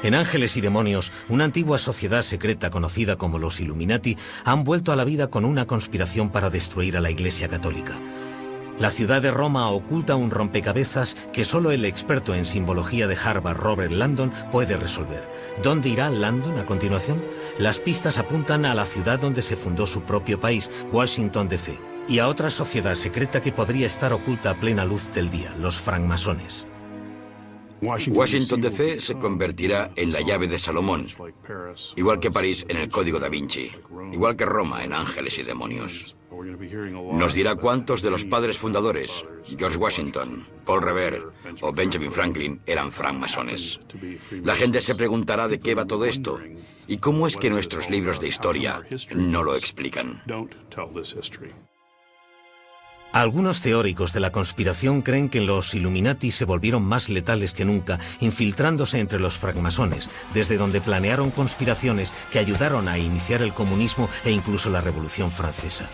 En Ángeles y Demonios, una antigua sociedad secreta conocida como los Illuminati han vuelto a la vida con una conspiración para destruir a la Iglesia Católica. La ciudad de Roma oculta un rompecabezas que solo el experto en simbología de Harvard, Robert Landon, puede resolver. ¿Dónde irá Landon a continuación? Las pistas apuntan a la ciudad donde se fundó su propio país, Washington, D.C., y a otra sociedad secreta que podría estar oculta a plena luz del día, los francmasones. Washington, D.C. se convertirá en la llave de Salomón, igual que París en el Código da Vinci, igual que Roma en Ángeles y Demonios. Nos dirá cuántos de los padres fundadores, George Washington, Paul Revere o Benjamin Franklin, eran francmasones. La gente se preguntará de qué va todo esto y cómo es que nuestros libros de historia no lo explican. Algunos teóricos de la conspiración creen que los Illuminati se volvieron más letales que nunca, infiltrándose entre los francmasones, desde donde planearon conspiraciones que ayudaron a iniciar el comunismo e incluso la Revolución Francesa.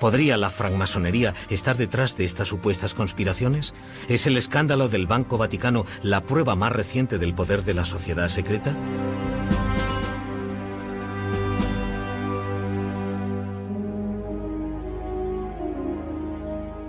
¿Podría la francmasonería estar detrás de estas supuestas conspiraciones? ¿Es el escándalo del Banco Vaticano la prueba más reciente del poder de la sociedad secreta?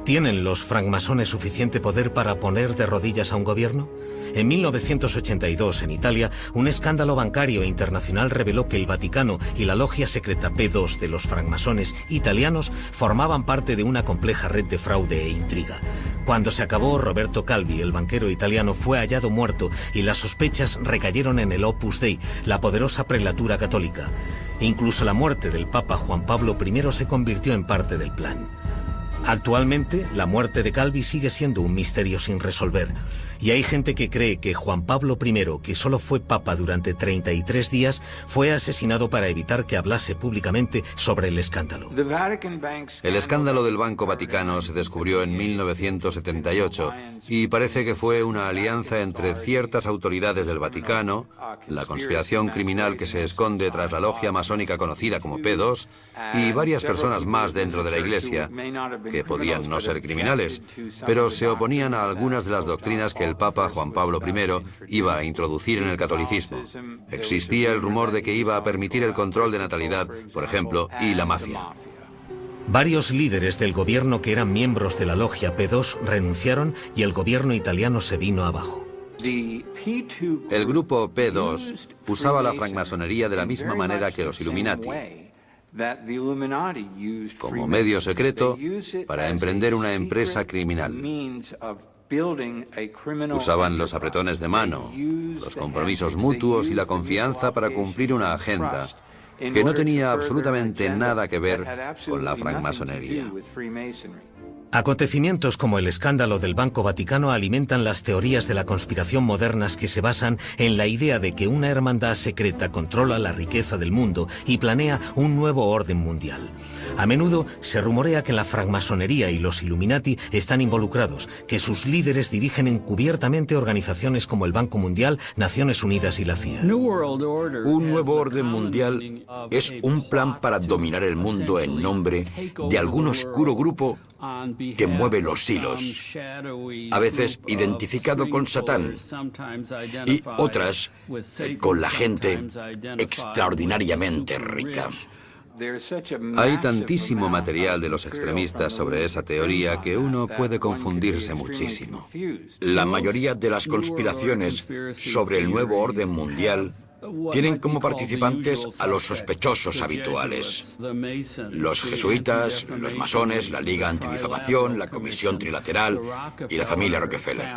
¿Tienen los francmasones suficiente poder para poner de rodillas a un gobierno? En 1982, en Italia, un escándalo bancario internacional reveló que el Vaticano y la logia secreta P2 de los francmasones italianos formaban parte de una compleja red de fraude e intriga. Cuando se acabó, Roberto Calvi, el banquero italiano, fue hallado muerto y las sospechas recayeron en el Opus Dei, la poderosa prelatura católica. Incluso la muerte del Papa Juan Pablo I se convirtió en parte del plan. Actualmente, la muerte de Calvi sigue siendo un misterio sin resolver, y hay gente que cree que Juan Pablo I, que solo fue papa durante 33 días, fue asesinado para evitar que hablase públicamente sobre el escándalo. El escándalo del Banco Vaticano se descubrió en 1978 y parece que fue una alianza entre ciertas autoridades del Vaticano, la conspiración criminal que se esconde tras la logia masónica conocida como P2 y varias personas más dentro de la Iglesia, que podían no ser criminales, pero se oponían a algunas de las doctrinas que el Papa Juan Pablo I iba a introducir en el catolicismo. Existía el rumor de que iba a permitir el control de natalidad, por ejemplo, y la mafia. Varios líderes del gobierno que eran miembros de la logia P2 renunciaron y el gobierno italiano se vino abajo. El grupo P2 usaba la francmasonería de la misma manera que los Illuminati, como medio secreto para emprender una empresa criminal. Usaban los apretones de mano, los compromisos mutuos y la confianza para cumplir una agenda que no tenía absolutamente nada que ver con la francmasonería. Acontecimientos como el escándalo del Banco Vaticano alimentan las teorías de la conspiración modernas que se basan en la idea de que una hermandad secreta controla la riqueza del mundo y planea un nuevo orden mundial. A menudo se rumorea que la francmasonería y los Illuminati están involucrados, que sus líderes dirigen encubiertamente organizaciones como el Banco Mundial, Naciones Unidas y la CIA. Un nuevo orden mundial es un plan para dominar el mundo en nombre de algún oscuro grupo que mueve los hilos, a veces identificado con Satán, y otras con la gente extraordinariamente rica. Hay tantísimo material de los extremistas sobre esa teoría que uno puede confundirse muchísimo. La mayoría de las conspiraciones sobre el nuevo orden mundial tienen como participantes a los sospechosos habituales: los jesuitas, los masones, la Liga Antidifamación, la Comisión Trilateral y la familia Rockefeller.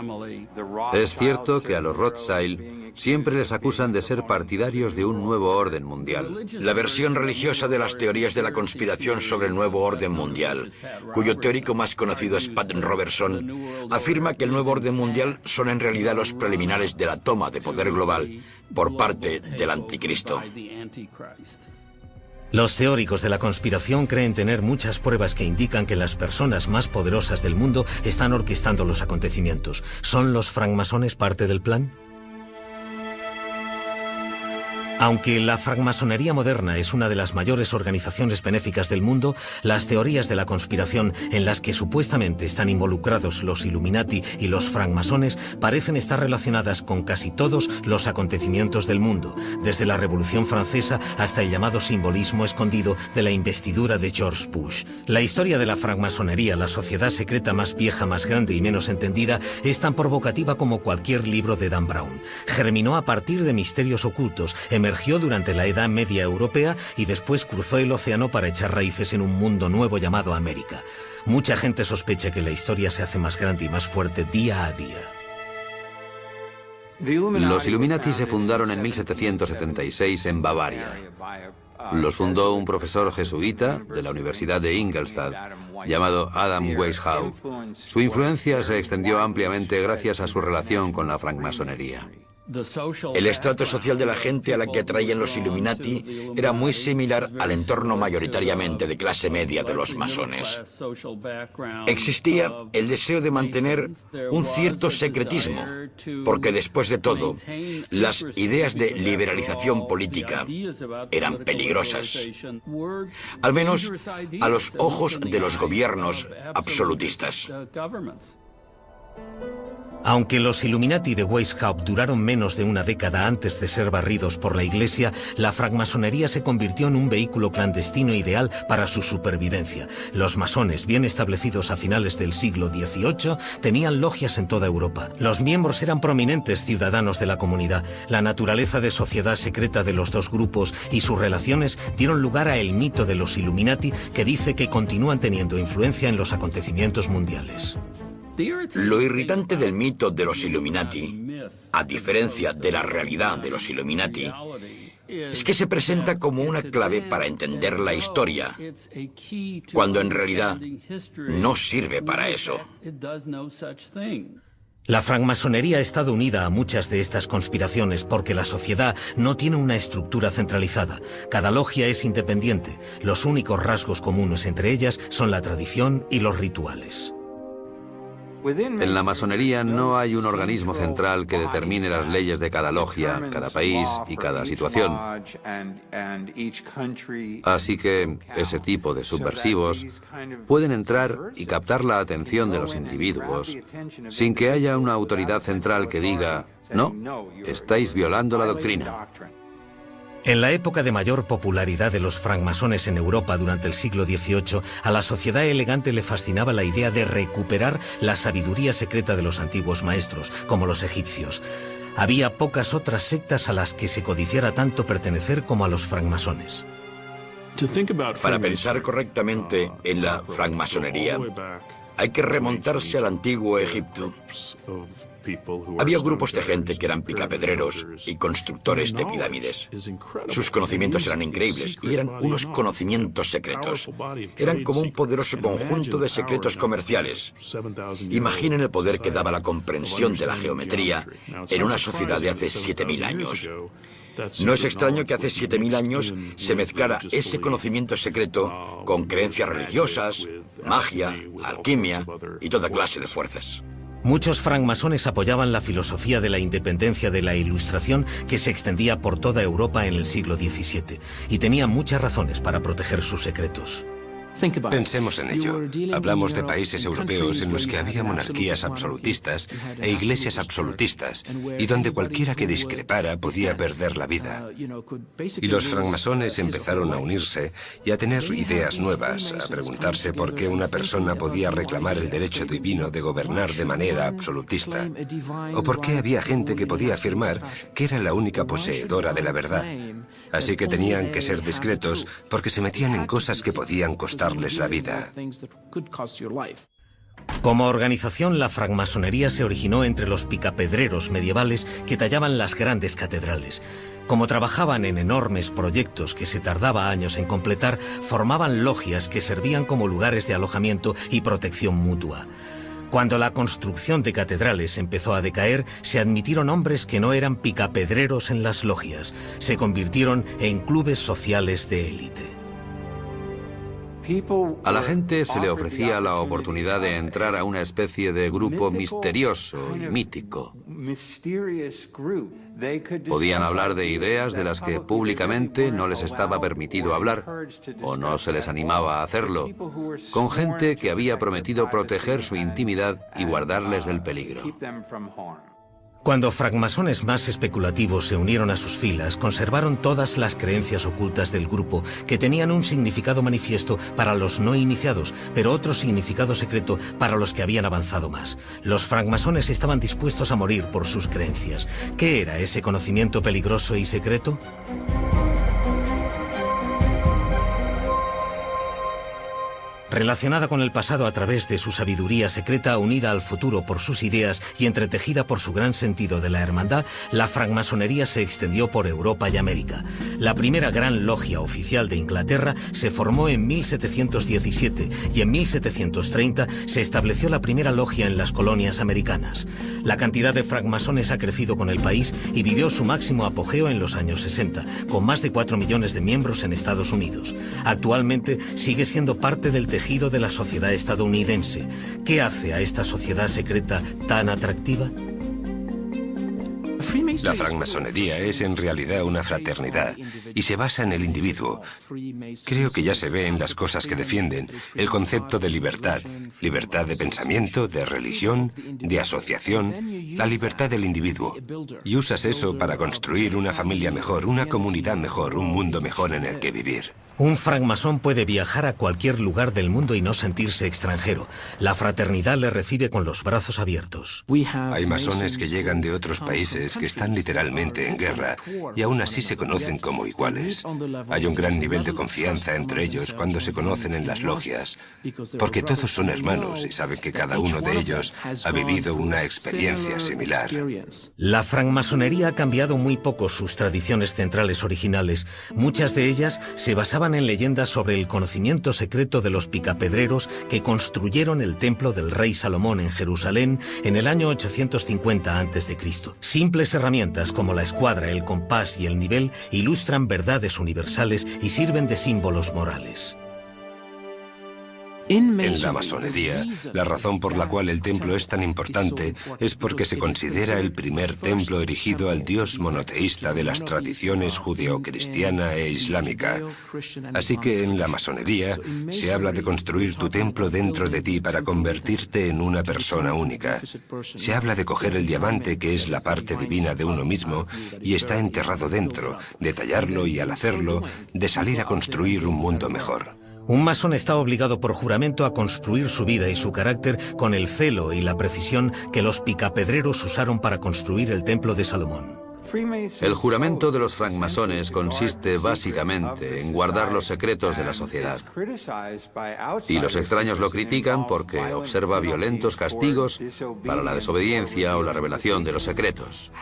Es cierto que a los Rothschild siempre les acusan de ser partidarios de un nuevo orden mundial. La versión religiosa de las teorías de la conspiración sobre el nuevo orden mundial, cuyo teórico más conocido es Pat Robertson, afirma que el nuevo orden mundial son en realidad los preliminares de la toma de poder global por parte del anticristo. Los teóricos de la conspiración creen tener muchas pruebas que indican que las personas más poderosas del mundo están orquestando los acontecimientos. ¿Son los francmasones parte del plan? Aunque la francmasonería moderna es una de las mayores organizaciones benéficas del mundo, las teorías de la conspiración en las que supuestamente están involucrados los Illuminati y los francmasones parecen estar relacionadas con casi todos los acontecimientos del mundo, desde la Revolución Francesa hasta el llamado simbolismo escondido de la investidura de George Bush. La historia de la francmasonería, la sociedad secreta más vieja, más grande y menos entendida, es tan provocativa como cualquier libro de Dan Brown. Germinó a partir de misterios ocultos, emergió durante la Edad Media europea y después cruzó el océano para echar raíces en un mundo nuevo llamado América. Mucha gente sospecha que la historia se hace más grande y más fuerte día a día. Los Illuminati se fundaron en 1776 en Bavaria. Los fundó un profesor jesuita de la Universidad de Ingolstadt, llamado Adam Weishaupt. Su influencia se extendió ampliamente gracias a su relación con la francmasonería. El estrato social de la gente a la que atraían los Illuminati era muy similar al entorno mayoritariamente de clase media de los masones. Existía el deseo de mantener un cierto secretismo, porque después de todo, las ideas de liberalización política eran peligrosas, al menos a los ojos de los gobiernos absolutistas. Aunque los Illuminati de Weishaupt duraron menos de una década antes de ser barridos por la Iglesia, la francmasonería se convirtió en un vehículo clandestino ideal para su supervivencia. Los masones, bien establecidos a finales del siglo XVIII, tenían logias en toda Europa. Los miembros eran prominentes ciudadanos de la comunidad. La naturaleza de sociedad secreta de los dos grupos y sus relaciones dieron lugar a el mito de los Illuminati, que dice que continúan teniendo influencia en los acontecimientos mundiales. Lo irritante del mito de los Illuminati, a diferencia de la realidad de los Illuminati, es que se presenta como una clave para entender la historia, cuando en realidad no sirve para eso. La francmasonería ha estado unida a muchas de estas conspiraciones porque la sociedad no tiene una estructura centralizada. Cada logia es independiente. Los únicos rasgos comunes entre ellas son la tradición y los rituales. En la masonería no hay un organismo central que determine las leyes de cada logia, cada país y cada situación. Así que ese tipo de subversivos pueden entrar y captar la atención de los individuos sin que haya una autoridad central que diga, no, estáis violando la doctrina. En la época de mayor popularidad de los francmasones en Europa durante el siglo XVIII, a la sociedad elegante le fascinaba la idea de recuperar la sabiduría secreta de los antiguos maestros, como los egipcios. Había pocas otras sectas a las que se codiciara tanto pertenecer como a los francmasones. Para pensar correctamente en la francmasonería, hay que remontarse al antiguo Egipto. Había grupos de gente que eran picapedreros y constructores de pirámides. Sus conocimientos eran increíbles y eran unos conocimientos secretos. Eran como un poderoso conjunto de secretos comerciales. Imaginen el poder que daba la comprensión de la geometría en una sociedad de hace 7000 años. No es extraño que hace 7000 años se mezclara ese conocimiento secreto con creencias religiosas, magia, alquimia y toda clase de fuerzas. Muchos francmasones apoyaban la filosofía de la independencia de la Ilustración que se extendía por toda Europa en el siglo XVII y tenían muchas razones para proteger sus secretos. Pensemos en ello. Hablamos de países europeos en los que había monarquías absolutistas e iglesias absolutistas, y donde cualquiera que discrepara podía perder la vida. Y los francmasones empezaron a unirse y a tener ideas nuevas, a preguntarse por qué una persona podía reclamar el derecho divino de gobernar de manera absolutista, o por qué había gente que podía afirmar que era la única poseedora de la verdad. Así que tenían que ser discretos porque se metían en cosas que podían costarles la vida. Como organización, la francmasonería se originó entre los picapedreros medievales que tallaban las grandes catedrales. Como trabajaban en enormes proyectos que se tardaba años en completar, formaban logias que servían como lugares de alojamiento y protección mutua. Cuando la construcción de catedrales empezó a decaer, se admitieron hombres que no eran picapedreros en las logias. Se convirtieron en clubes sociales de élite. A la gente se le ofrecía la oportunidad de entrar a una especie de grupo misterioso y mítico. Podían hablar de ideas de las que públicamente no les estaba permitido hablar, o no se les animaba a hacerlo, con gente que había prometido proteger su intimidad y guardarles del peligro. Cuando francmasones más especulativos se unieron a sus filas, conservaron todas las creencias ocultas del grupo, que tenían un significado manifiesto para los no iniciados, pero otro significado secreto para los que habían avanzado más. Los francmasones estaban dispuestos a morir por sus creencias. ¿Qué era ese conocimiento peligroso y secreto? Relacionada con el pasado a través de su sabiduría secreta, unida al futuro por sus ideas y entretejida por su gran sentido de la hermandad, la francmasonería se extendió por Europa y América. La primera gran logia oficial de Inglaterra se formó en 1717 y en 1730 se estableció la primera logia en las colonias americanas. La cantidad de francmasones ha crecido con el país y vivió su máximo apogeo en los años 60, con más de 4 millones de miembros en Estados Unidos. Actualmente sigue siendo parte del tejido de la sociedad estadounidense. ¿Qué hace a esta sociedad secreta tan atractiva? La francmasonería es en realidad una fraternidad y se basa en el individuo. Creo que ya se ve en las cosas que defienden el concepto de libertad, libertad de pensamiento, de religión, de asociación, la libertad del individuo. Y usas eso para construir una familia mejor, una comunidad mejor, un mundo mejor en el que vivir. Un francmasón puede viajar a cualquier lugar del mundo y no sentirse extranjero. La fraternidad le recibe con los brazos abiertos. Hay masones que llegan de otros países que están literalmente en guerra y aún así se conocen como iguales. Hay un gran nivel de confianza entre ellos cuando se conocen en las logias, porque todos son hermanos y saben que cada uno de ellos ha vivido una experiencia similar. La francmasonería ha cambiado muy poco sus tradiciones centrales originales. Muchas de ellas se basaban en leyendas sobre el conocimiento secreto de los picapedreros que construyeron el templo del rey Salomón en Jerusalén en el año 850 a.C. Simples herramientas como la escuadra, el compás y el nivel ilustran verdades universales y sirven de símbolos morales. En la masonería, la razón por la cual el templo es tan importante es porque se considera el primer templo erigido al dios monoteísta de las tradiciones judeocristiana e islámica. Así que en la masonería se habla de construir tu templo dentro de ti para convertirte en una persona única. Se habla de coger el diamante, que es la parte divina de uno mismo, y está enterrado dentro, de tallarlo y al hacerlo, de salir a construir un mundo mejor. Un masón está obligado por juramento a construir su vida y su carácter con el celo y la precisión que los picapedreros usaron para construir el templo de Salomón. El juramento de los francmasones consiste básicamente en guardar los secretos de la sociedad. Y los extraños lo critican porque observa violentos castigos para la desobediencia o la revelación de los secretos.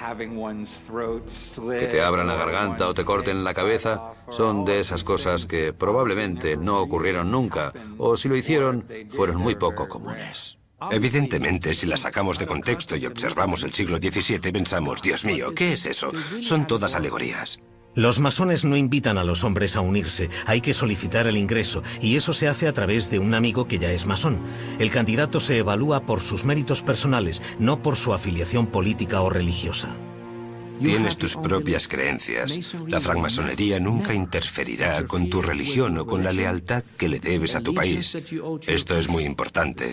Que te abran la garganta o te corten la cabeza son de esas cosas que probablemente no ocurrieron nunca, o si lo hicieron, fueron muy poco comunes. Evidentemente, si la sacamos de contexto y observamos el siglo XVII, pensamos, Dios mío, ¿qué es eso? Son todas alegorías. Los masones no invitan a los hombres a unirse, hay que solicitar el ingreso, y eso se hace a través de un amigo que ya es masón. El candidato se evalúa por sus méritos personales, no por su afiliación política o religiosa. Tienes tus propias creencias. La francmasonería nunca interferirá con tu religión o con la lealtad que le debes a tu país. Esto es muy importante.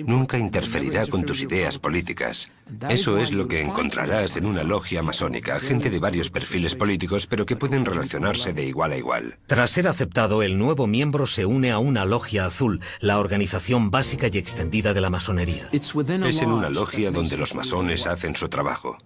Nunca interferirá con tus ideas políticas. Eso es lo que encontrarás en una logia masónica, gente de varios perfiles políticos, pero que pueden relacionarse de igual a igual. Tras ser aceptado, el nuevo miembro se une a una logia azul, la organización básica y extendida de la masonería. Es en una logia donde los masones hacen su trabajo.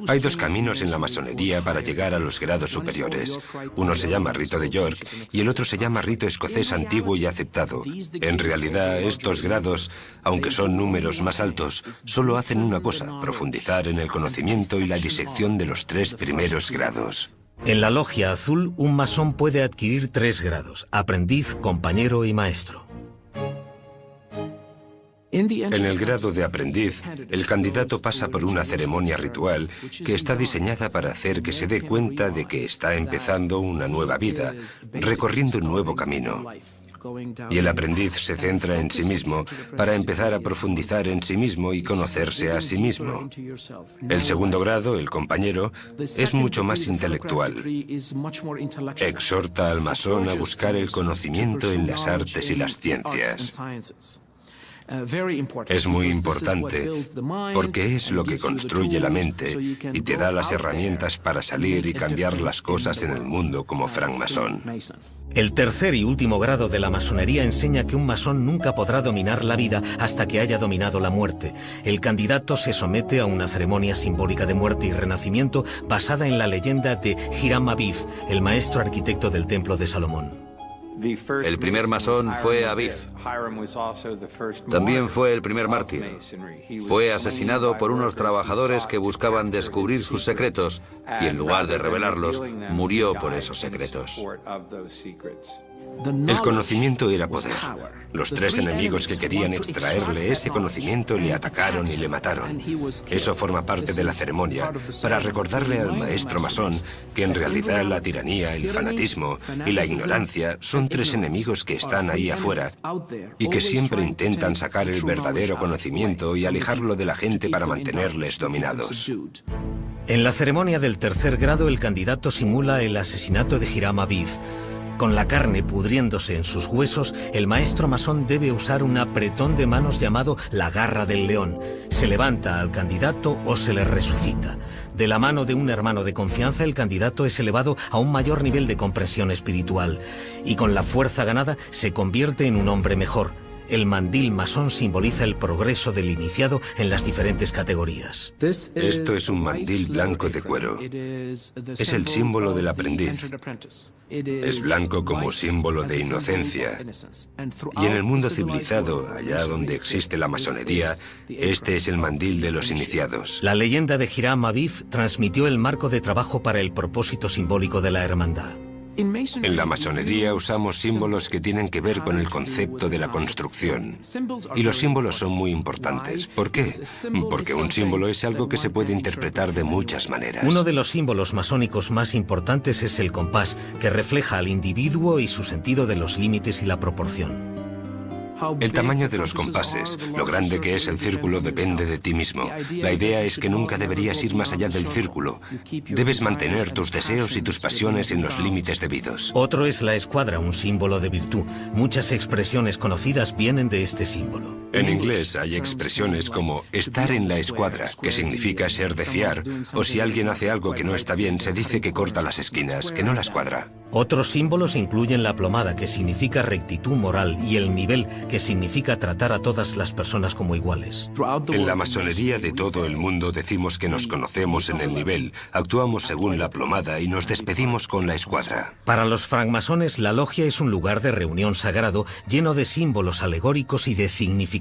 Hay dos caminos en la masonería para llegar a los grados superiores. Uno se llama rito de York y el otro se llama rito escocés antiguo y aceptado. En realidad, estos grados, aunque son números más altos, solo hacen una cosa: profundizar en el conocimiento y la disección de los 3 primeros grados. En la logia azul, un masón puede adquirir 3 grados: aprendiz, compañero y maestro. En el grado de aprendiz, el candidato pasa por una ceremonia ritual que está diseñada para hacer que se dé cuenta de que está empezando una nueva vida, recorriendo un nuevo camino. y el aprendiz se centra en sí mismo para empezar a profundizar en sí mismo y conocerse a sí mismo. El segundo grado, el compañero, es mucho más intelectual. Exhorta al masón a buscar el conocimiento en las artes y las ciencias. Es muy importante porque es lo que construye la mente y te da las herramientas para salir y cambiar las cosas en el mundo como francmasón. El tercer y último grado de la masonería enseña que un masón nunca podrá dominar la vida hasta que haya dominado la muerte. El candidato se somete a una ceremonia simbólica de muerte y renacimiento basada en la leyenda de Hiram Abiv, el maestro arquitecto del Templo de Salomón. El primer masón fue Aviv. También fue el primer mártir. Fue asesinado por unos trabajadores que buscaban descubrir sus secretos y en lugar de revelarlos, murió por esos secretos. El conocimiento era poder. Los tres enemigos que querían extraerle ese conocimiento le atacaron y le mataron. Eso forma parte de la ceremonia para recordarle al maestro masón que en realidad la tiranía, el fanatismo y la ignorancia son tres enemigos que están ahí afuera y que siempre intentan sacar el verdadero conocimiento y alejarlo de la gente para mantenerles dominados. En la ceremonia del tercer grado, el candidato simula el asesinato de Hiram Abiv. Con la carne pudriéndose en sus huesos, el maestro masón debe usar un apretón de manos llamado la garra del león. Se levanta al candidato o se le resucita. De la mano de un hermano de confianza, el candidato es elevado a un mayor nivel de comprensión espiritual. Y con la fuerza ganada, se convierte en un hombre mejor. El mandil masón simboliza el progreso del iniciado en las diferentes categorías. Esto es un mandil blanco de cuero. Es el símbolo del aprendiz. Es blanco como símbolo de inocencia. Y en el mundo civilizado, allá donde existe la masonería, este es el mandil de los iniciados. La leyenda de Hiram Abiv transmitió el marco de trabajo para el propósito simbólico de la hermandad. En la masonería usamos símbolos que tienen que ver con el concepto de la construcción. Y los símbolos son muy importantes. ¿Por qué? Porque un símbolo es algo que se puede interpretar de muchas maneras. Uno de los símbolos masónicos más importantes es el compás, que refleja al individuo y su sentido de los límites y la proporción. El tamaño de los compases, lo grande que es el círculo, depende de ti mismo. La idea es que nunca deberías ir más allá del círculo. Debes mantener tus deseos y tus pasiones en los límites debidos. Otro es la escuadra, un símbolo de virtud. Muchas expresiones conocidas vienen de este símbolo. En inglés hay expresiones como estar en la escuadra, que significa ser de fiar, o si alguien hace algo que no está bien, se dice que corta las esquinas, que no las cuadra. Otros símbolos incluyen la plomada, que significa rectitud moral, y el nivel, que significa tratar a todas las personas como iguales. En la masonería de todo el mundo decimos que nos conocemos en el nivel, actuamos según la plomada y nos despedimos con la escuadra. Para los francmasones, la logia es un lugar de reunión sagrado lleno de símbolos alegóricos y de significado.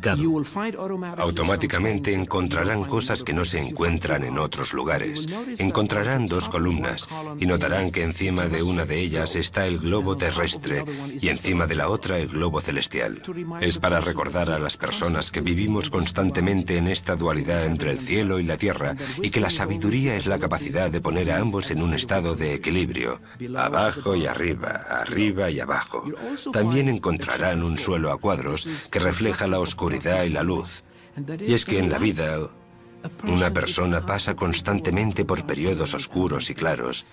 Automáticamente encontrarán cosas que no se encuentran en otros lugares. Encontrarán dos columnas y notarán que encima de una de ellas está el globo terrestre y encima de la otra el globo celestial. Es para recordar a las personas que vivimos constantemente en esta dualidad entre el cielo y la tierra y que la sabiduría es la capacidad de poner a ambos en un estado de equilibrio, abajo y arriba, arriba y abajo. También encontrarán un suelo a cuadros que refleja la oscuridad y la luz. Y es que en la vida, una persona pasa constantemente por periodos oscuros y claros.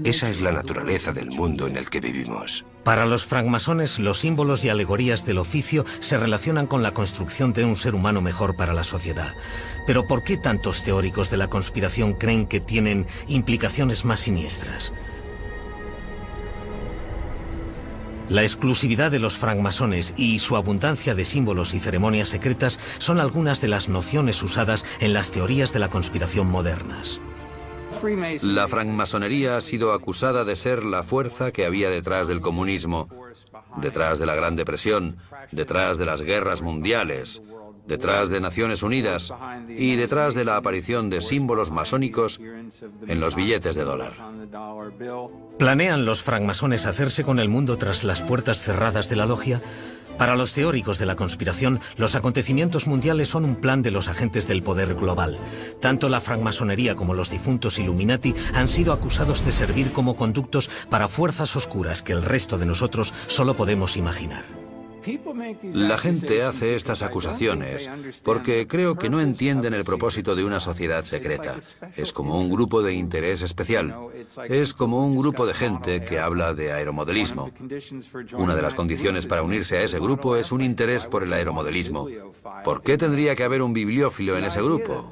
Esa es la naturaleza del mundo en el que vivimos. Para los francmasones, los símbolos y alegorías del oficio se relacionan con la construcción de un ser humano mejor para la sociedad. Pero ¿por qué tantos teóricos de la conspiración creen que tienen implicaciones más siniestras? La exclusividad de los francmasones y su abundancia de símbolos y ceremonias secretas son algunas de las nociones usadas en las teorías de la conspiración modernas. La francmasonería ha sido acusada de ser la fuerza que había detrás del comunismo, detrás de la Gran Depresión, detrás de las guerras mundiales, detrás de Naciones Unidas y detrás de la aparición de símbolos masónicos en los billetes de dólar. ¿Planean los francmasones hacerse con el mundo tras las puertas cerradas de la logia? Para los teóricos de la conspiración, los acontecimientos mundiales son un plan de los agentes del poder global. Tanto la francmasonería como los difuntos Illuminati han sido acusados de servir como conductos para fuerzas oscuras que el resto de nosotros solo podemos imaginar. La gente hace estas acusaciones porque creo que no entienden el propósito de una sociedad secreta. Es como un grupo de interés especial. Es como un grupo de gente que habla de aeromodelismo. Una de las condiciones para unirse a ese grupo es un interés por el aeromodelismo. ¿Por qué tendría que haber un bibliófilo en ese grupo?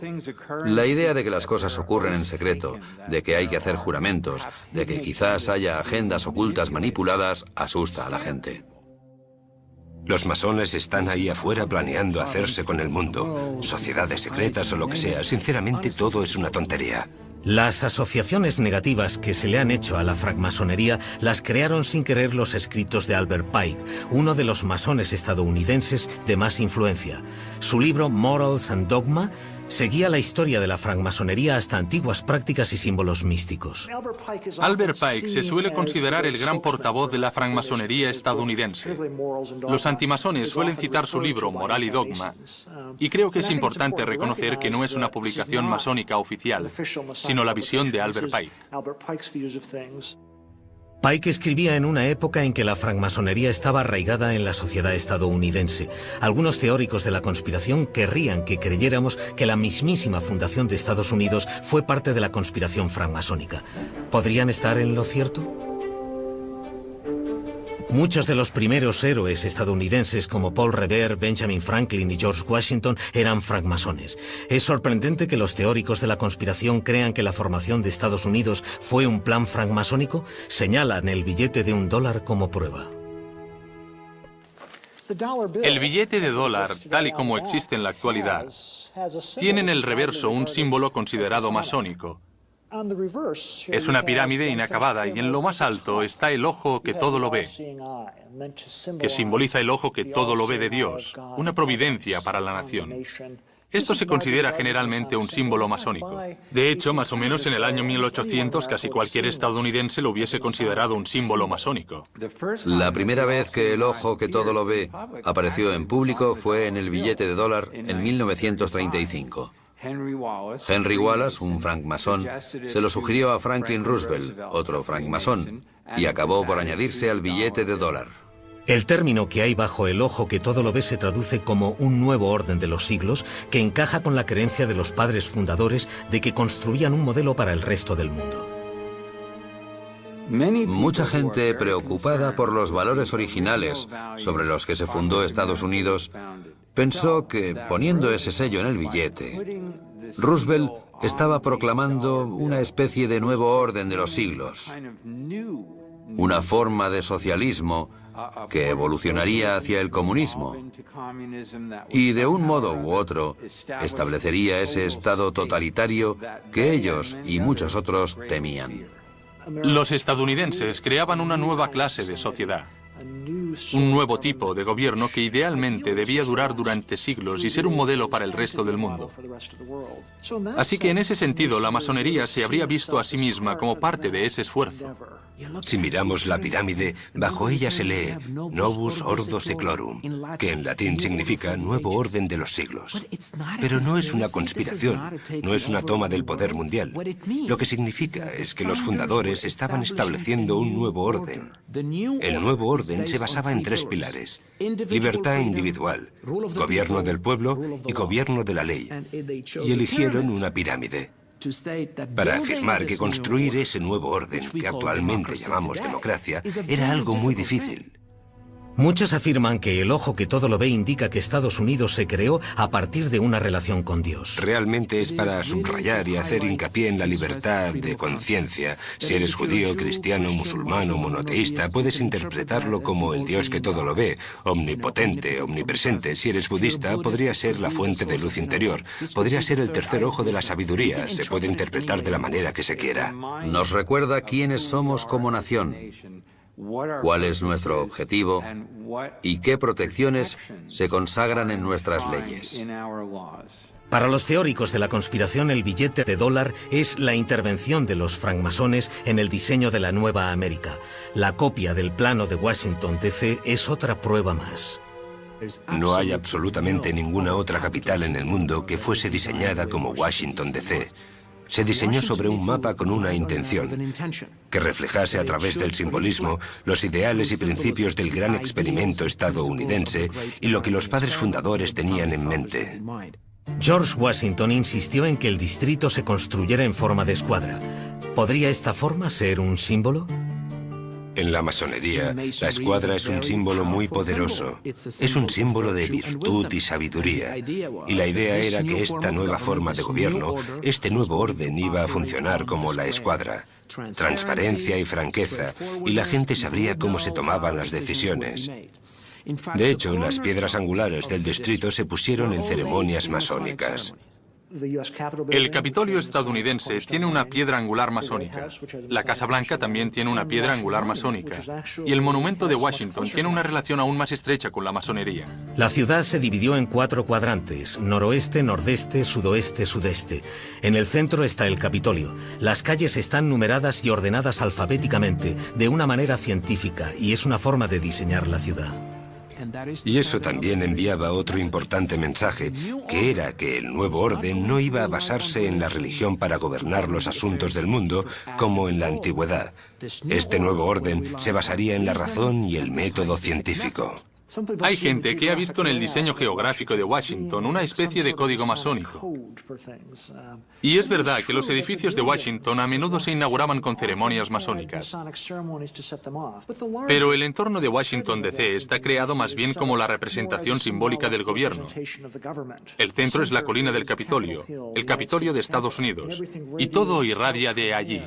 La idea de que las cosas ocurren en secreto, de que hay que hacer juramentos, de que quizás haya agendas ocultas manipuladas, asusta a la gente. Los masones están ahí afuera planeando hacerse con el mundo. Sociedades secretas o lo que sea. Sinceramente, todo es una tontería. Las asociaciones negativas que se le han hecho a la francmasonería las crearon sin querer los escritos de Albert Pike, uno de los masones estadounidenses de más influencia. Su libro Morals and Dogma seguía la historia de la francmasonería hasta antiguas prácticas y símbolos místicos. Albert Pike se suele considerar el gran portavoz de la francmasonería estadounidense. Los antimasones suelen citar su libro Moral y Dogma, y creo que es importante reconocer que no es una publicación masónica oficial, sino la visión de Albert Pike. Pike escribía en una época en que la francmasonería estaba arraigada en la sociedad estadounidense. Algunos teóricos de la conspiración querrían que creyéramos que la mismísima fundación de Estados Unidos fue parte de la conspiración francmasónica. ¿Podrían estar en lo cierto? Muchos de los primeros héroes estadounidenses como Paul Revere, Benjamin Franklin y George Washington eran francmasones. Es sorprendente que los teóricos de la conspiración crean que la formación de Estados Unidos fue un plan francmasónico. Señalan el billete de $1 como prueba. El billete de dólar, tal y como existe en la actualidad, tiene en el reverso un símbolo considerado masónico. Es una pirámide inacabada y en lo más alto está el ojo que todo lo ve, que simboliza el ojo que todo lo ve de Dios, una providencia para la nación. Esto se considera generalmente un símbolo masónico. De hecho, más o menos en el año 1800, casi cualquier estadounidense lo hubiese considerado un símbolo masónico. La primera vez que el ojo que todo lo ve apareció en público fue en el billete de dólar en 1935. Henry Wallace, un francmasón, se lo sugirió a Franklin Roosevelt, otro francmasón, y acabó por añadirse al billete de dólar. El término que hay bajo el ojo que todo lo ve se traduce como un nuevo orden de los siglos que encaja con la creencia de los padres fundadores de que construían un modelo para el resto del mundo. Mucha gente preocupada por los valores originales sobre los que se fundó Estados Unidos pensó que, poniendo ese sello en el billete, Roosevelt estaba proclamando una especie de nuevo orden de los siglos, una forma de socialismo que evolucionaría hacia el comunismo y de un modo u otro establecería ese estado totalitario que ellos y muchos otros temían. Los estadounidenses creaban una nueva clase de sociedad, un nuevo tipo de gobierno que idealmente debía durar durante siglos y ser un modelo para el resto del mundo. Así que en ese sentido la masonería se habría visto a sí misma como parte de ese esfuerzo. Si miramos la pirámide, bajo ella se lee Novus Ordo Seclorum, que en latín significa nuevo orden de los siglos. Pero no es una conspiración, no es una toma del poder mundial. Lo que significa es que los fundadores estaban estableciendo un nuevo orden. El nuevo orden se basaba en 3 pilares: libertad individual, gobierno del pueblo y gobierno de la ley. Y eligieron una pirámide para afirmar que construir ese nuevo orden, que actualmente llamamos democracia, era algo muy difícil. Muchos afirman que el ojo que todo lo ve indica que Estados Unidos se creó a partir de una relación con Dios. Realmente es para subrayar y hacer hincapié en la libertad de conciencia. Si eres judío, cristiano, musulmán o monoteísta, puedes interpretarlo como el Dios que todo lo ve, omnipotente, omnipresente. Si eres budista, podría ser la fuente de luz interior. Podría ser el tercer ojo de la sabiduría. Se puede interpretar de la manera que se quiera. Nos recuerda quiénes somos como nación, cuál es nuestro objetivo y qué protecciones se consagran en nuestras leyes. Para los teóricos de la conspiración, el billete de dólar es la intervención de los francmasones en el diseño de la Nueva América. La copia del plano de Washington, D.C. es otra prueba más. No hay absolutamente ninguna otra capital en el mundo que fuese diseñada como Washington, D.C. Se diseñó sobre un mapa con una intención, que reflejase a través del simbolismo los ideales y principios del gran experimento estadounidense y lo que los padres fundadores tenían en mente. George Washington insistió en que el distrito se construyera en forma de escuadra. ¿Podría esta forma ser un símbolo? En la masonería, la escuadra es un símbolo muy poderoso. Es un símbolo de virtud y sabiduría. Y la idea era que esta nueva forma de gobierno, este nuevo orden, iba a funcionar como la escuadra. Transparencia y franqueza, y la gente sabría cómo se tomaban las decisiones. De hecho, las piedras angulares del distrito se pusieron en ceremonias masónicas. El Capitolio estadounidense tiene una piedra angular masónica. La Casa Blanca también tiene una piedra angular masónica. Y el monumento de Washington tiene una relación aún más estrecha con la masonería. La ciudad se dividió en 4 cuadrantes: noroeste, nordeste, sudoeste, sudeste. En el centro está el Capitolio. Las calles están numeradas y ordenadas alfabéticamente, de una manera científica, y es una forma de diseñar la ciudad. Y eso también enviaba otro importante mensaje, que era que el nuevo orden no iba a basarse en la religión para gobernar los asuntos del mundo como en la antigüedad. Este nuevo orden se basaría en la razón y el método científico. Hay gente que ha visto en el diseño geográfico de Washington una especie de código masónico. Y es verdad que los edificios de Washington a menudo se inauguraban con ceremonias masónicas. Pero el entorno de Washington, D.C. está creado más bien como la representación simbólica del gobierno. El centro es la colina del Capitolio, el Capitolio de Estados Unidos, y todo irradia de allí.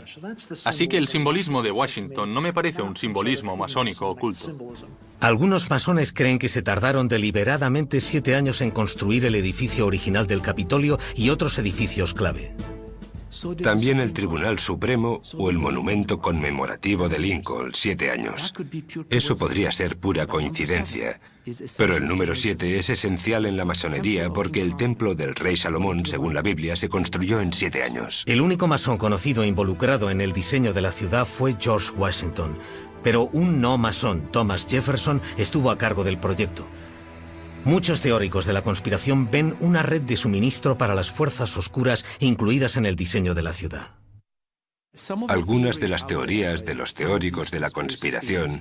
Así que el simbolismo de Washington no me parece un simbolismo masónico oculto. Algunos masones creen que se tardaron deliberadamente 7 años en construir el edificio original del Capitolio y otros edificios clave. También el Tribunal Supremo o el monumento conmemorativo de Lincoln, 7 años. Eso podría ser pura coincidencia. Pero el número 7 es esencial en la masonería porque el templo del rey Salomón, según la Biblia, se construyó en 7 años. El único masón conocido involucrado en el diseño de la ciudad fue George Washington. Pero un no masón, Thomas Jefferson, estuvo a cargo del proyecto. Muchos teóricos de la conspiración ven una red de suministro para las fuerzas oscuras incluidas en el diseño de la ciudad. Algunas de las teorías de los teóricos de la conspiración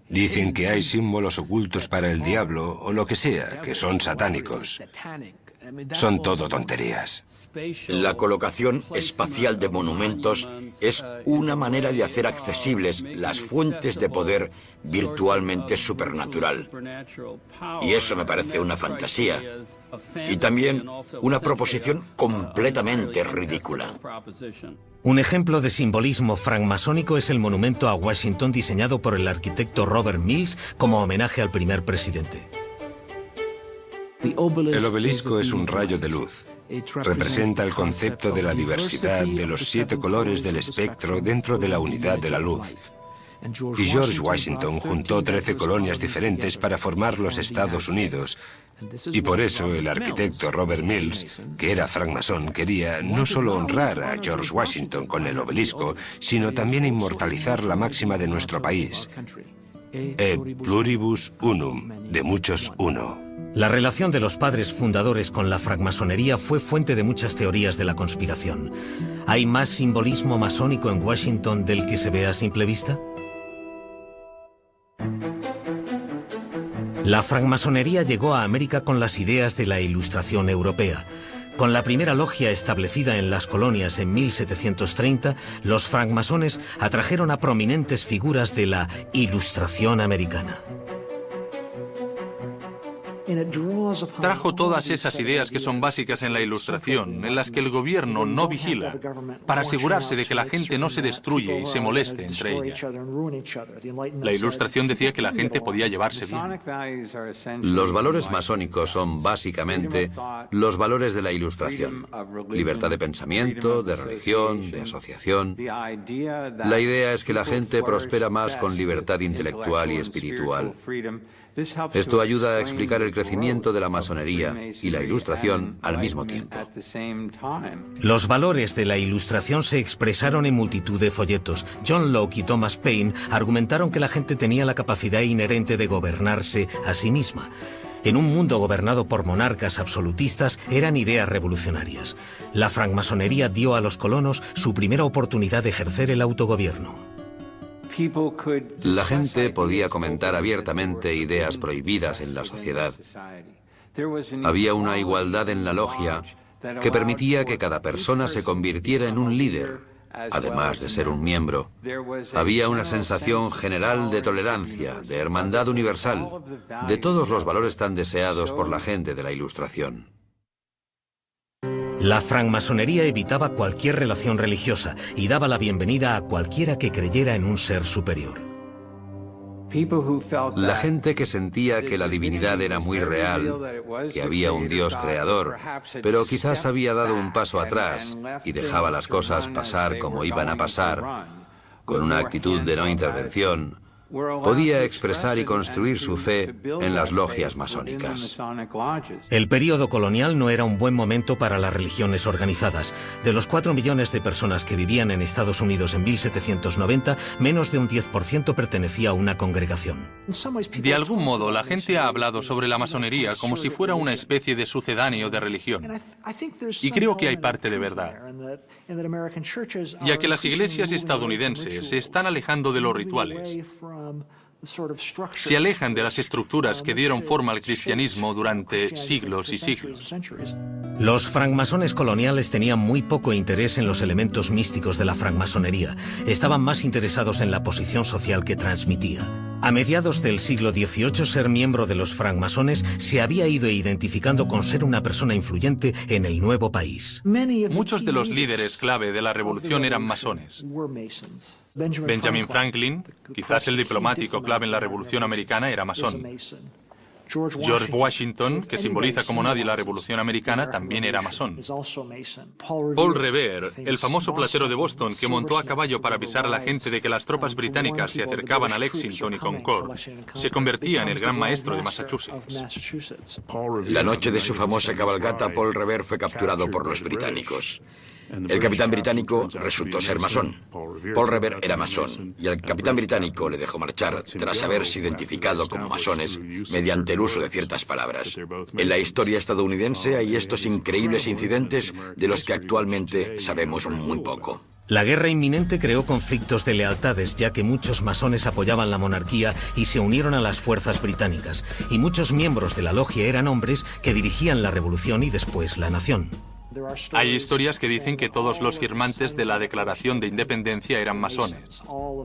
dicen que hay símbolos ocultos para el diablo o lo que sea, que son satánicos. Son todo tonterías. La colocación espacial de monumentos es una manera de hacer accesibles las fuentes de poder virtualmente supernatural. Y eso me parece una fantasía. Y también una proposición completamente ridícula. Un ejemplo de simbolismo francmasónico es el monumento a Washington diseñado por el arquitecto Robert Mills como homenaje al primer presidente. El obelisco es un rayo de luz. Representa el concepto de la diversidad de los 7 colores del espectro dentro de la unidad de la luz. Y George Washington juntó 13 colonias diferentes para formar los Estados Unidos. Y por eso el arquitecto Robert Mills, que era francmasón, quería no solo honrar a George Washington con el obelisco, sino también inmortalizar la máxima de nuestro país: Et pluribus unum, de muchos uno. La relación de los padres fundadores con la francmasonería fue fuente de muchas teorías de la conspiración. ¿Hay más simbolismo masónico en Washington del que se ve a simple vista? La francmasonería llegó a América con las ideas de la Ilustración europea. Con la primera logia establecida en las colonias en 1730, los francmasones atrajeron a prominentes figuras de la Ilustración americana. Trajo todas esas ideas que son básicas en la Ilustración, en las que el gobierno no vigila, para asegurarse de que la gente no se destruye y se moleste entre ellas. La Ilustración decía que la gente podía llevarse bien. Los valores masónicos son básicamente los valores de la Ilustración: libertad de pensamiento, de religión, de asociación. La idea es que la gente prospera más con libertad intelectual y espiritual. Esto ayuda a explicar el crecimiento de la masonería y la Ilustración al mismo tiempo. Los valores de la Ilustración se expresaron en multitud de folletos. John Locke y Thomas Paine argumentaron que la gente tenía la capacidad inherente de gobernarse a sí misma. En un mundo gobernado por monarcas absolutistas, eran ideas revolucionarias. La francmasonería dio a los colonos su primera oportunidad de ejercer el autogobierno. La gente podía comentar abiertamente ideas prohibidas en la sociedad. Había una igualdad en la logia que permitía que cada persona se convirtiera en un líder, además de ser un miembro. Había una sensación general de tolerancia, de hermandad universal, de todos los valores tan deseados por la gente de la Ilustración. La francmasonería evitaba cualquier relación religiosa y daba la bienvenida a cualquiera que creyera en un ser superior. La gente que sentía que la divinidad era muy real, que había un Dios creador, pero quizás había dado un paso atrás y dejaba las cosas pasar como iban a pasar, con una actitud de no intervención, podía expresar y construir su fe en las logias masónicas. El período colonial no era un buen momento para las religiones organizadas. De los 4 millones de personas que vivían en Estados Unidos en 1790, menos de un 10% pertenecía a una congregación. De algún modo, la gente ha hablado sobre la masonería como si fuera una especie de sucedáneo de religión. Y creo que hay parte de verdad, ya que las iglesias estadounidenses se están alejando de los rituales. Se alejan de las estructuras que dieron forma al cristianismo durante siglos y siglos. Los francmasones coloniales tenían muy poco interés en los elementos místicos de la francmasonería. Estaban más interesados en la posición social que transmitía. A mediados del siglo XVIII, ser miembro de los francmasones se había ido identificando con ser una persona influyente en el nuevo país. Muchos de los líderes clave de la revolución eran masones. Benjamin Franklin, quizás el diplomático clave en la Revolución Americana, era masón. George Washington, que simboliza como nadie la Revolución Americana, también era masón. Paul Revere, el famoso platero de Boston que montó a caballo para avisar a la gente de que las tropas británicas se acercaban a Lexington y Concord, se convertía en el gran maestro de Massachusetts. La noche de su famosa cabalgata, Paul Revere fue capturado por los británicos. El capitán británico resultó ser masón. Paul Revere era masón, y el capitán británico le dejó marchar tras haberse identificado como masones mediante el uso de ciertas palabras. En la historia estadounidense hay estos increíbles incidentes de los que actualmente sabemos muy poco. La guerra inminente creó conflictos de lealtades, ya que muchos masones apoyaban la monarquía y se unieron a las fuerzas británicas, y muchos miembros de la logia eran hombres que dirigían la revolución y después la nación. Hay historias que dicen que todos los firmantes de la Declaración de Independencia eran masones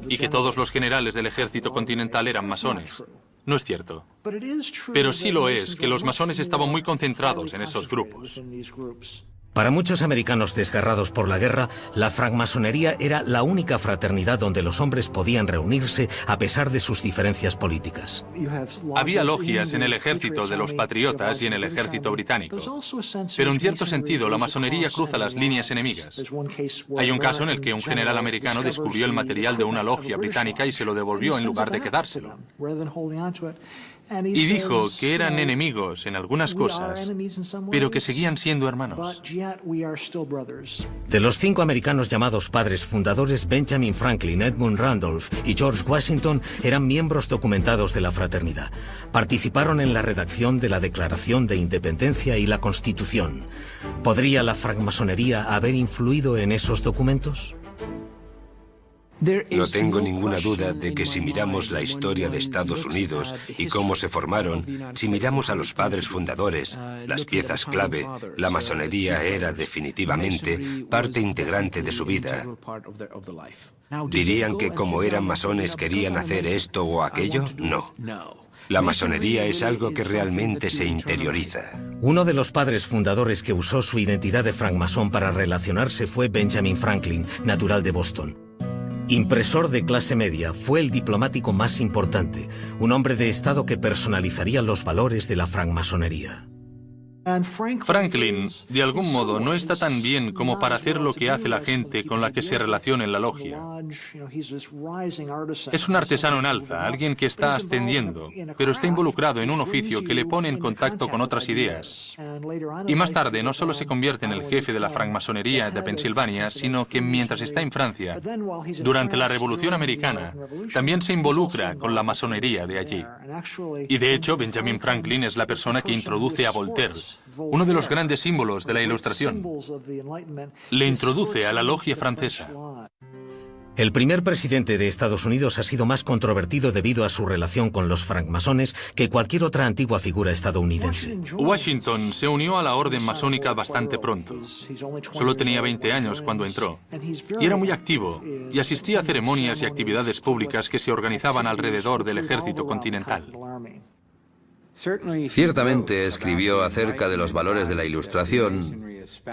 y que todos los generales del ejército continental eran masones. No es cierto. Pero sí lo es que los masones estaban muy concentrados en esos grupos. Para muchos americanos desgarrados por la guerra, la francmasonería era la única fraternidad donde los hombres podían reunirse a pesar de sus diferencias políticas. Había logias en el ejército de los patriotas y en el ejército británico. Pero en cierto sentido, la masonería cruza las líneas enemigas. Hay un caso en el que un general americano descubrió el material de una logia británica y se lo devolvió en lugar de quedárselo. Y dijo que eran enemigos en algunas cosas, pero que seguían siendo hermanos. De los 5 americanos llamados padres fundadores, Benjamin Franklin, Edmund Randolph y George Washington eran miembros documentados de la fraternidad. Participaron en la redacción de la Declaración de Independencia y la Constitución. ¿Podría la francmasonería haber influido en esos documentos? No tengo ninguna duda de que si miramos la historia de Estados Unidos y cómo se formaron, si miramos a los padres fundadores, las piezas clave, la masonería era definitivamente parte integrante de su vida. ¿Dirían que como eran masones querían hacer esto o aquello? No. La masonería es algo que realmente se interioriza. Uno de los padres fundadores que usó su identidad de francmasón para relacionarse fue Benjamin Franklin, natural de Boston. Impresor de clase media, fue el diplomático más importante, un hombre de Estado que personalizaría los valores de la francmasonería. Franklin, de algún modo, no está tan bien como para hacer lo que hace la gente con la que se relaciona en la logia. Es un artesano en alza, alguien que está ascendiendo, pero está involucrado en un oficio que le pone en contacto con otras ideas. Y más tarde no solo se convierte en el jefe de la francmasonería de Pensilvania, sino que mientras está en Francia, durante la Revolución Americana, también se involucra con la masonería de allí. Y de hecho, Benjamin Franklin es la persona que introduce a Voltaire, uno de los grandes símbolos de la Ilustración. Le introduce a la logia francesa. El primer presidente de Estados Unidos ha sido más controvertido debido a su relación con los francmasones que cualquier otra antigua figura estadounidense. Washington se unió a la orden masónica bastante pronto. Solo tenía 20 años cuando entró. Y era muy activo, y asistía a ceremonias y actividades públicas que se organizaban alrededor del ejército continental. Ciertamente escribió acerca de los valores de la Ilustración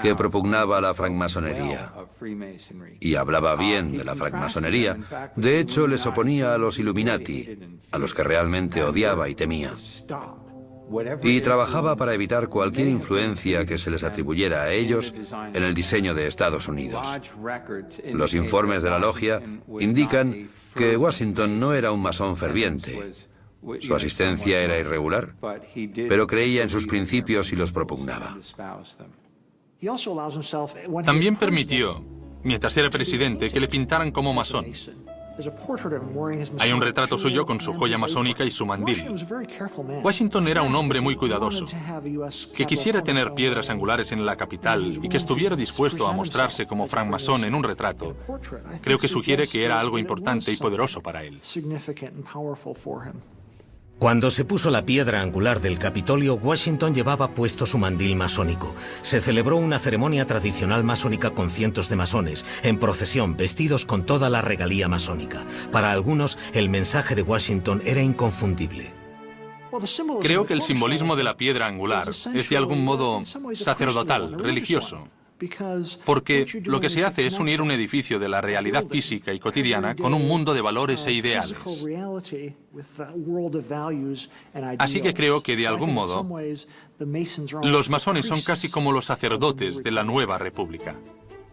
que propugnaba la francmasonería. Y hablaba bien de la francmasonería. De hecho, les oponía a los Illuminati, a los que realmente odiaba y temía. Y trabajaba para evitar cualquier influencia que se les atribuyera a ellos en el diseño de Estados Unidos. Los informes de la logia indican que Washington no era un masón ferviente. Su asistencia era irregular, pero creía en sus principios y los propugnaba. También permitió, mientras era presidente, que le pintaran como masón. Hay un retrato suyo con su joya masónica y su mandil. Washington era un hombre muy cuidadoso. Que quisiera tener piedras angulares en la capital y que estuviera dispuesto a mostrarse como francmasón en un retrato, creo que sugiere que era algo importante y poderoso para él. Cuando se puso la piedra angular del Capitolio, Washington llevaba puesto su mandil masónico. Se celebró una ceremonia tradicional masónica con cientos de masones, en procesión, vestidos con toda la regalía masónica. Para algunos, el mensaje de Washington era inconfundible. Creo que el simbolismo de la piedra angular es de algún modo sacerdotal, religioso. Porque lo que se hace es unir un edificio de la realidad física y cotidiana con un mundo de valores e ideales. Así que creo que, de algún modo, los masones son casi como los sacerdotes de la nueva república.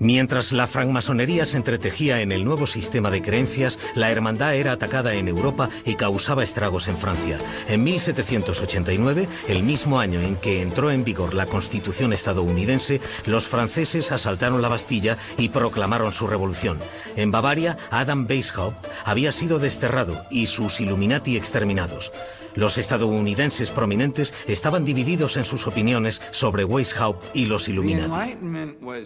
Mientras la francmasonería se entretejía en el nuevo sistema de creencias, la hermandad era atacada en Europa y causaba estragos en Francia. En 1789, el mismo año en que entró en vigor la Constitución estadounidense, los franceses asaltaron la Bastilla y proclamaron su revolución. En Bavaria, Adam Weishaupt había sido desterrado y sus Illuminati exterminados. Los estadounidenses prominentes estaban divididos en sus opiniones sobre Weishaupt y los Illuminati.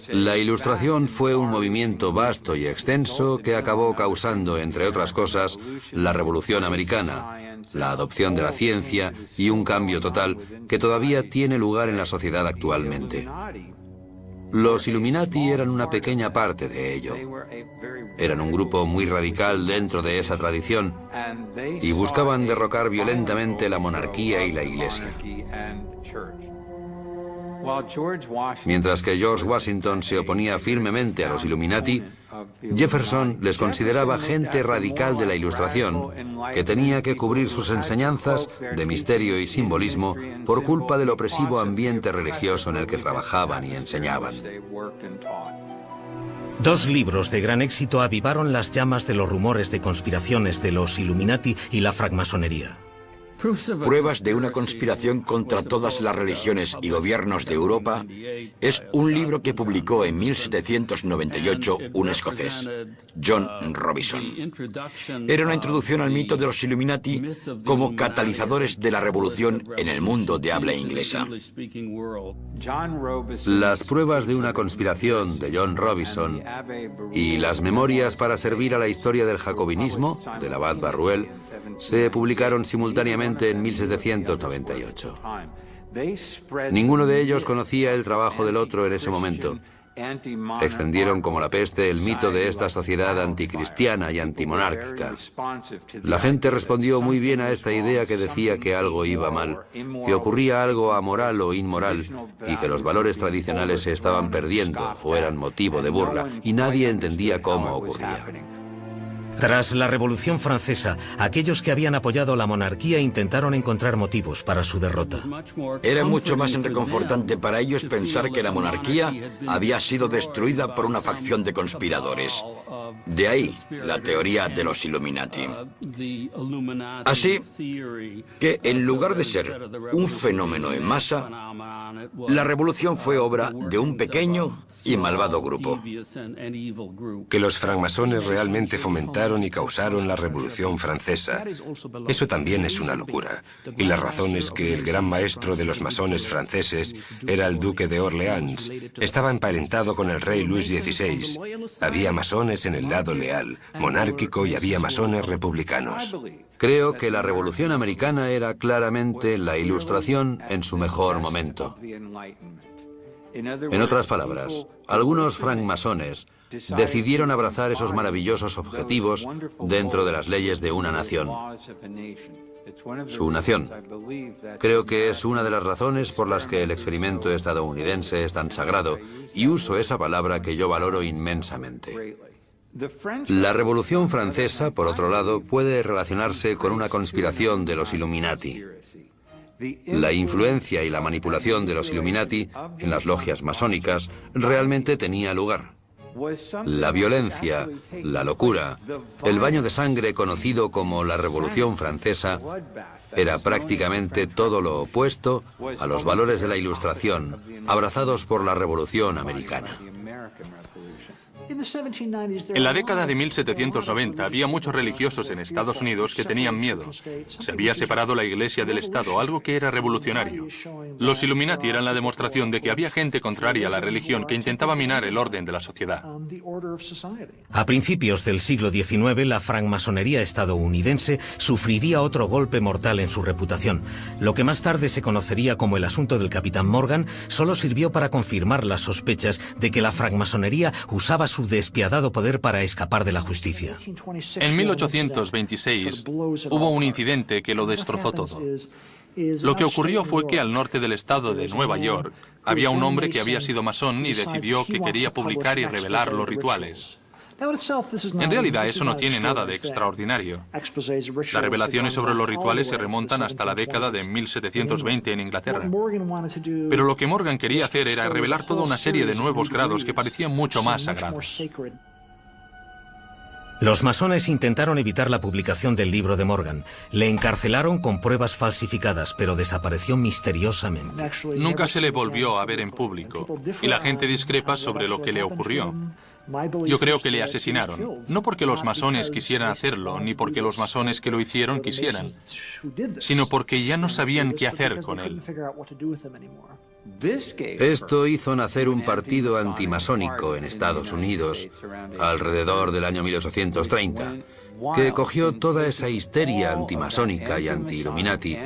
La Ilustración fue un movimiento vasto y extenso que acabó causando, entre otras cosas, la Revolución Americana, la adopción de la ciencia y un cambio total que todavía tiene lugar en la sociedad actualmente. Los Illuminati eran una pequeña parte de ello. Eran un grupo muy radical dentro de esa tradición y buscaban derrocar violentamente la monarquía y la Iglesia. Mientras que George Washington se oponía firmemente a los Illuminati, Jefferson les consideraba gente radical de la Ilustración que tenía que cubrir sus enseñanzas de misterio y simbolismo por culpa del opresivo ambiente religioso en el que trabajaban y enseñaban. Dos libros de gran éxito avivaron las llamas de los rumores de conspiraciones de los Illuminati y la francmasonería. Pruebas de una conspiración contra todas las religiones y gobiernos de Europa es un libro que publicó en 1798 un escocés, John Robison. Era una introducción al mito de los Illuminati como catalizadores de la revolución en el mundo de habla inglesa. Las pruebas de una conspiración de John Robison y las memorias para servir a la historia del jacobinismo del abad Barruel se publicaron simultáneamente en 1798. Ninguno de ellos conocía el trabajo del otro en ese momento. Extendieron como la peste el mito de esta sociedad anticristiana y antimonárquica. La gente respondió muy bien a esta idea que decía que algo iba mal, que ocurría algo amoral o inmoral y que los valores tradicionales se estaban perdiendo o eran motivo de burla y nadie entendía cómo ocurría. Tras la Revolución Francesa, aquellos que habían apoyado la monarquía intentaron encontrar motivos para su derrota. Era mucho más reconfortante para ellos pensar que la monarquía había sido destruida por una facción de conspiradores. De ahí la teoría de los Illuminati. Así que, en lugar de ser un fenómeno en masa, la revolución fue obra de un pequeño y malvado grupo. Que los francmasones realmente fomentaron y causaron la Revolución Francesa. Eso también es una locura. Y la razón es que el gran maestro de los masones franceses era el duque de Orleans. Estaba emparentado con el rey Luis XVI. Había masones en el lado leal, monárquico, y había masones republicanos. Creo que la Revolución Americana era claramente la Ilustración en su mejor momento. En otras palabras, algunos francmasones decidieron abrazar esos maravillosos objetivos dentro de las leyes de una nación. Su nación. Creo que es una de las razones por las que el experimento estadounidense es tan sagrado, y uso esa palabra que yo valoro inmensamente. La Revolución Francesa, por otro lado, puede relacionarse con una conspiración de los Illuminati. La influencia y la manipulación de los Illuminati en las logias masónicas realmente tenía lugar. La violencia, la locura, el baño de sangre conocido como la Revolución Francesa era prácticamente todo lo opuesto a los valores de la Ilustración abrazados por la Revolución Americana. En la década de 1790 había muchos religiosos en Estados Unidos que tenían miedo. Se había separado la Iglesia del Estado, algo que era revolucionario. Los Illuminati eran la demostración de que había gente contraria a la religión que intentaba minar el orden de la sociedad. A principios del siglo XIX, la francmasonería estadounidense sufriría otro golpe mortal en su reputación. Lo que más tarde se conocería como el asunto del Capitán Morgan solo sirvió para confirmar las sospechas de que la francmasonería usaba su despiadado poder para escapar de la justicia. En 1826 hubo un incidente que lo destrozó todo. Lo que ocurrió fue que al norte del estado de Nueva York había un hombre que había sido masón y decidió que quería publicar y revelar los rituales. En realidad eso no tiene nada de extraordinario. Las revelaciones sobre los rituales se remontan hasta la década de 1720 en Inglaterra. Pero lo que Morgan quería hacer era revelar toda una serie de nuevos grados que parecían mucho más sagrados. Los masones intentaron evitar la publicación del libro de Morgan. Le encarcelaron con pruebas falsificadas, pero desapareció misteriosamente. Nunca se le volvió a ver en público, y la gente discrepa sobre lo que le ocurrió. Yo creo que le asesinaron, no porque los masones quisieran hacerlo, ni porque los masones que lo hicieron quisieran, sino porque ya no sabían qué hacer con él. Esto hizo nacer un partido antimasónico en Estados Unidos alrededor del año 1830, que cogió toda esa histeria antimasónica y anti-Illuminati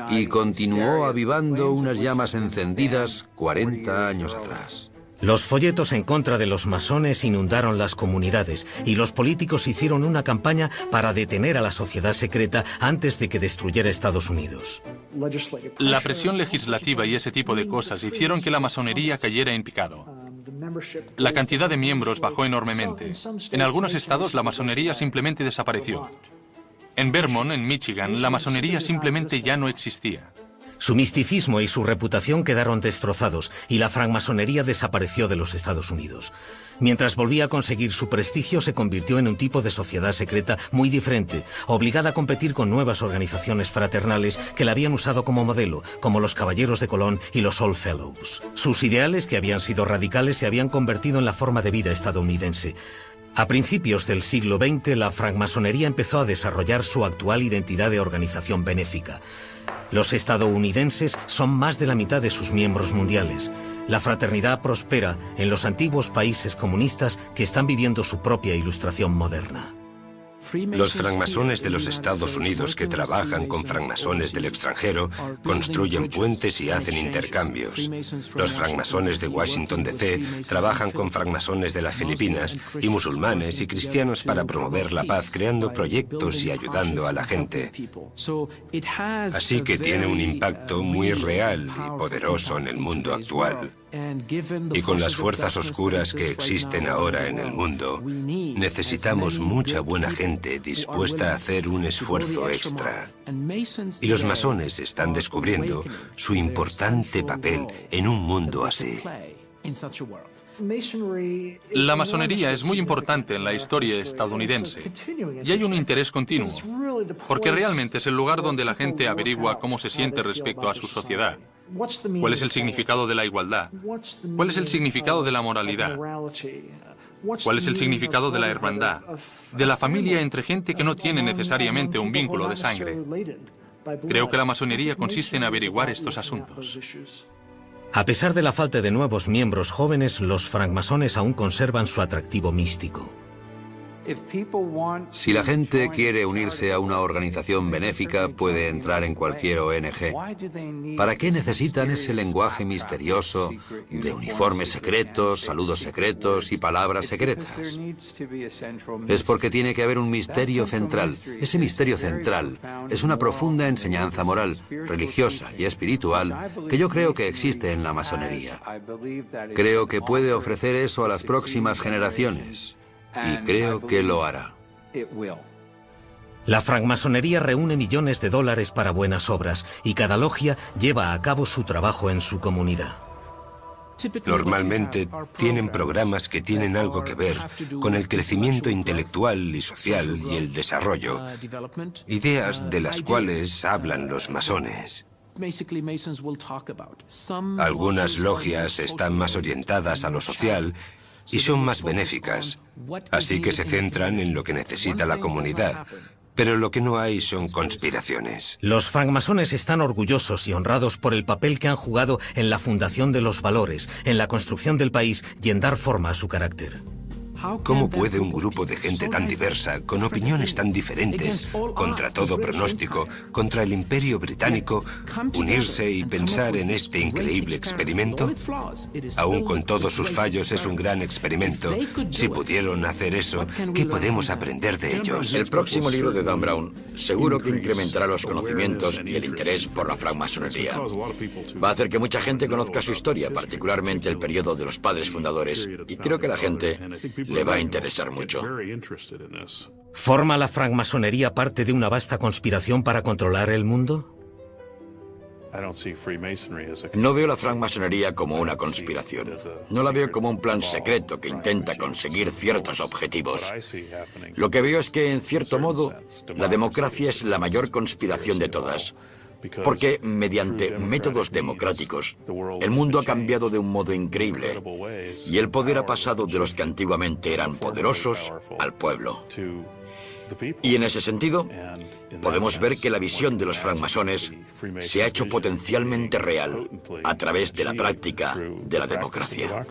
y continuó avivando unas llamas encendidas 40 años atrás. Los folletos en contra de los masones inundaron las comunidades y los políticos hicieron una campaña para detener a la sociedad secreta antes de que destruyera Estados Unidos. La presión legislativa y ese tipo de cosas hicieron que la masonería cayera en picado. La cantidad de miembros bajó enormemente. En algunos estados la masonería simplemente desapareció. En Vermont, en Michigan, la masonería simplemente ya no existía. Su misticismo y su reputación quedaron destrozados y la francmasonería desapareció de los Estados Unidos. Mientras volvía a conseguir su prestigio, se convirtió en un tipo de sociedad secreta muy diferente, obligada a competir con nuevas organizaciones fraternales que la habían usado como modelo, como los Caballeros de Colón y los Old Fellows. Sus ideales, que habían sido radicales, se habían convertido en la forma de vida estadounidense. A principios del siglo XX, la francmasonería empezó a desarrollar su actual identidad de organización benéfica. Los estadounidenses son más de la mitad de sus miembros mundiales. La fraternidad prospera en los antiguos países comunistas que están viviendo su propia ilustración moderna. Los francmasones de los Estados Unidos que trabajan con francmasones del extranjero construyen puentes y hacen intercambios. Los francmasones de Washington, D.C. trabajan con francmasones de las Filipinas y musulmanes y cristianos para promover la paz, creando proyectos y ayudando a la gente. Así que tiene un impacto muy real y poderoso en el mundo actual. Y con las fuerzas oscuras que existen ahora en el mundo, necesitamos mucha buena gente dispuesta a hacer un esfuerzo extra. Y los masones están descubriendo su importante papel en un mundo así. La masonería es muy importante en la historia estadounidense y hay un interés continuo, porque realmente es el lugar donde la gente averigua cómo se siente respecto a su sociedad. ¿Cuál es el significado de la igualdad? ¿Cuál es el significado de la moralidad? ¿Cuál es el significado de la hermandad? De la familia entre gente que no tiene necesariamente un vínculo de sangre. Creo que la masonería consiste en averiguar estos asuntos. A pesar de la falta de nuevos miembros jóvenes, los francmasones aún conservan su atractivo místico. Si la gente quiere unirse a una organización benéfica, puede entrar en cualquier ONG. ¿Para qué necesitan ese lenguaje misterioso de uniformes secretos, saludos secretos y palabras secretas? Es porque tiene que haber un misterio central. Ese misterio central es una profunda enseñanza moral, religiosa y espiritual que yo creo que existe en la masonería. Creo que puede ofrecer eso a las próximas generaciones. Y creo que lo hará. La francmasonería reúne millones de dólares para buenas obras y cada logia lleva a cabo su trabajo en su comunidad. Normalmente tienen programas que tienen algo que ver con el crecimiento intelectual y social y el desarrollo, ideas de las cuales hablan los masones. Algunas logias están más orientadas a lo social y son más benéficas, así que se centran en lo que necesita la comunidad. Pero lo que no hay son conspiraciones. Los francmasones están orgullosos y honrados por el papel que han jugado en la fundación de los valores, en la construcción del país y en dar forma a su carácter. ¿Cómo puede un grupo de gente tan diversa, con opiniones tan diferentes, contra todo pronóstico, contra el Imperio Británico, unirse y pensar en este increíble experimento? Aún con todos sus fallos es un gran experimento. Si pudieron hacer eso, ¿qué podemos aprender de ellos? El próximo libro de Dan Brown seguro que incrementará los conocimientos y el interés por la francmasonería. Va a hacer que mucha gente conozca su historia, particularmente el periodo de los padres fundadores, y creo que la gente le va a interesar mucho. ¿Forma la francmasonería parte de una vasta conspiración para controlar el mundo? No veo la francmasonería como una conspiración. No la veo como un plan secreto que intenta conseguir ciertos objetivos. Lo que veo es que, en cierto modo, la democracia es la mayor conspiración de todas. Porque mediante métodos democráticos, el mundo ha cambiado de un modo increíble y el poder ha pasado de los que antiguamente eran poderosos al pueblo. Y en ese sentido, podemos ver que la visión de los francmasones se ha hecho potencialmente real a través de la práctica de la democracia.